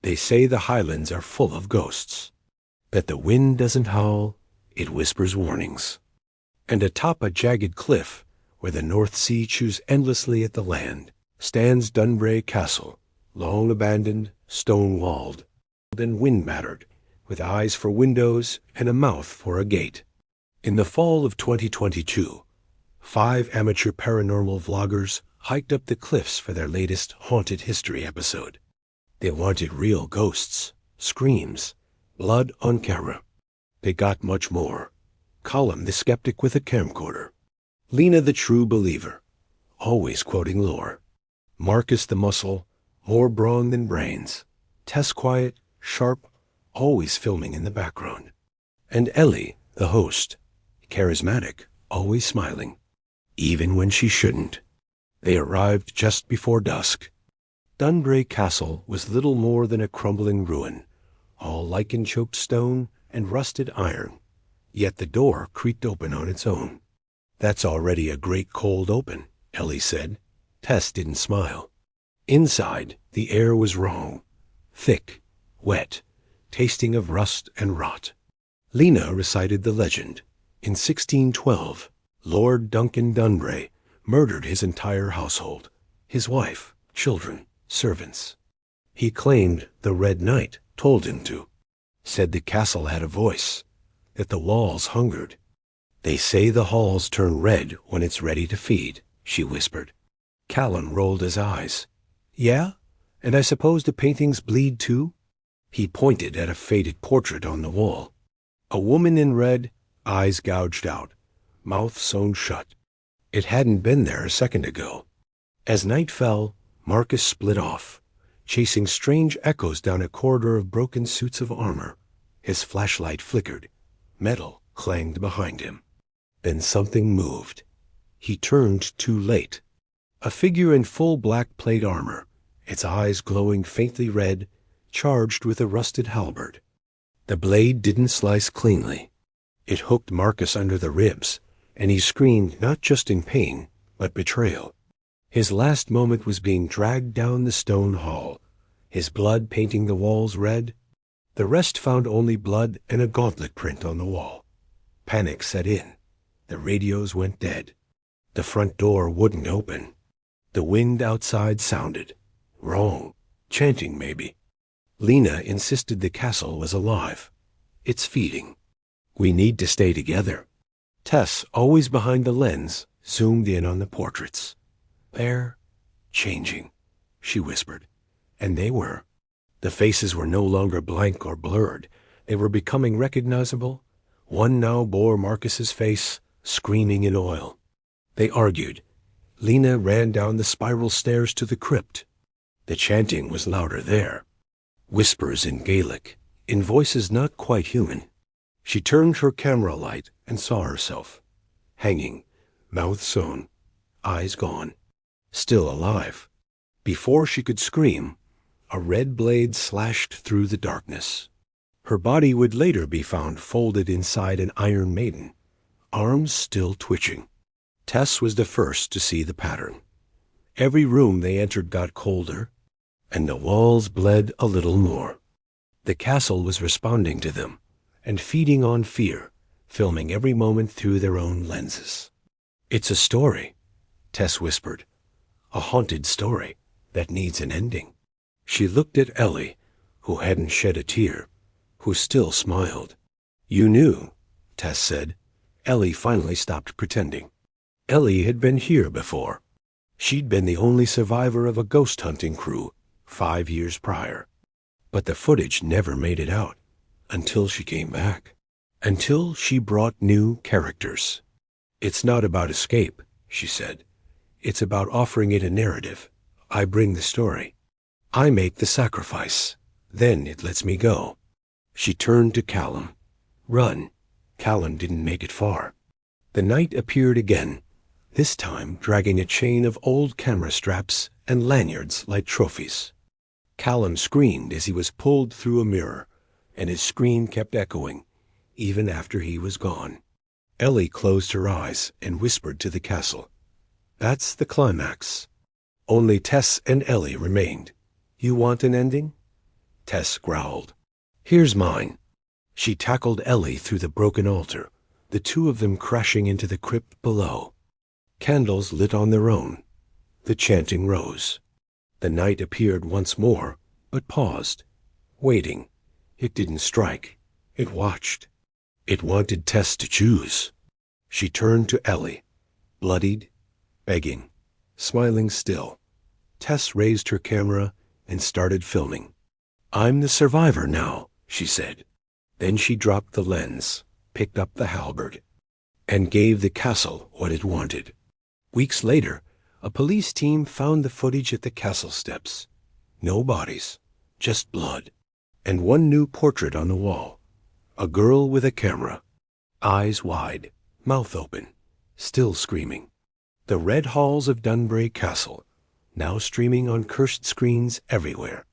They say the Highlands are full of ghosts, that the wind doesn't howl, it whispers warnings. And atop a jagged cliff, where the North Sea chews endlessly at the land, stands Dunbrae Castle, long abandoned, stone-walled, and wind-battered, with eyes for windows and a mouth for a gate. In the fall of 2022, 5 amateur paranormal vloggers hiked up the cliffs for their latest haunted history episode. They wanted real ghosts, screams, blood on camera. They got much more. Colin the skeptic with a camcorder. Lena the true believer, always quoting lore. Marcus the muscle, more brawn than brains. Tess quiet, sharp, always filming in the background. And Ellie, the host, charismatic, always smiling, even when she shouldn't. They arrived just before dusk. Dunbrae Castle was little more than a crumbling ruin, all lichen-choked stone and rusted iron. Yet the door creaked open on its own. "That's already a great cold open," Ellie said. Tess didn't smile. Inside, the air was wrong. Thick, wet, tasting of rust and rot. Lena recited the legend. In 1612, Lord Duncan Dunbrae murdered his entire household, his wife, children, servants. He claimed the Red Knight told him to. Said the castle had a voice, that the walls hungered. "They say the halls turn red when it's ready to feed," she whispered. Callan rolled his eyes. "Yeah? And I suppose the paintings bleed too?" He pointed at a faded portrait on the wall. A woman in red, eyes gouged out, mouth sewn shut. It hadn't been there a second ago. As night fell, Marcus split off, chasing strange echoes down a corridor of broken suits of armor. His flashlight flickered. Metal clanged behind him. Then something moved. He turned too late. A figure in full black plate armor, its eyes glowing faintly red, charged with a rusted halberd. The blade didn't slice cleanly. It hooked Marcus under the ribs, and he screamed not just in pain, but betrayal. His last moment was being dragged down the stone hall, his blood painting the walls red. The rest found only blood and a gauntlet print on the wall. Panic set in. The radios went dead. The front door wouldn't open. The wind outside sounded. Wrong. Chanting, maybe. Lena insisted the castle was alive. It's feeding. "We need to stay together." Tess, always behind the lens, zoomed in on the portraits. "They're changing," she whispered. And they were. The faces were no longer blank or blurred. They were becoming recognizable. One now bore Marcus's face, screaming in oil. They argued. Lena ran down the spiral stairs to the crypt. The chanting was louder there. Whispers in Gaelic, in voices not quite human. She turned her camera light and saw herself, hanging, mouth sewn, eyes gone, still alive. Before she could scream, a red blade slashed through the darkness. Her body would later be found folded inside an Iron Maiden, arms still twitching. Tess was the first to see the pattern. Every room they entered got colder, and the walls bled a little more. The castle was responding to them, and feeding on fear, filming every moment through their own lenses. "It's a story," Tess whispered. "A haunted story that needs an ending." She looked at Ellie, who hadn't shed a tear, who still smiled. "You knew," Tess said. Ellie finally stopped pretending. Ellie had been here before. She'd been the only survivor of a ghost hunting crew 5 years prior. But the footage never made it out, until she came back. Until she brought new characters. "It's not about escape," she said. "It's about offering it a narrative. I bring the story. I make the sacrifice. Then it lets me go." She turned to Callum. "Run." Callum didn't make it far. The knight appeared again, this time dragging a chain of old camera straps and lanyards like trophies. Callum screamed as he was pulled through a mirror, and his scream kept echoing, even after he was gone. Ellie closed her eyes and whispered to the castle. "That's the climax." Only Tess and Ellie remained. "You want an ending?" Tess growled. Here's mine. She tackled Ellie through the broken altar, the two of them crashing into the crypt below. Candles lit on their own. The chanting rose. The night appeared once more, but paused, waiting. It didn't strike. It watched. It wanted Tess to choose. She turned to Ellie, bloodied, begging, smiling still. Tess raised her camera and started filming. I'm the survivor now, she said. Then she dropped the lens, picked up the halberd, and gave the castle what it wanted. Weeks later, a police team found the footage at the castle steps. No bodies, just blood, and one new portrait on the wall. A girl with a camera, eyes wide, mouth open, still screaming. The red halls of Dunbrae Castle, now streaming on cursed screens everywhere.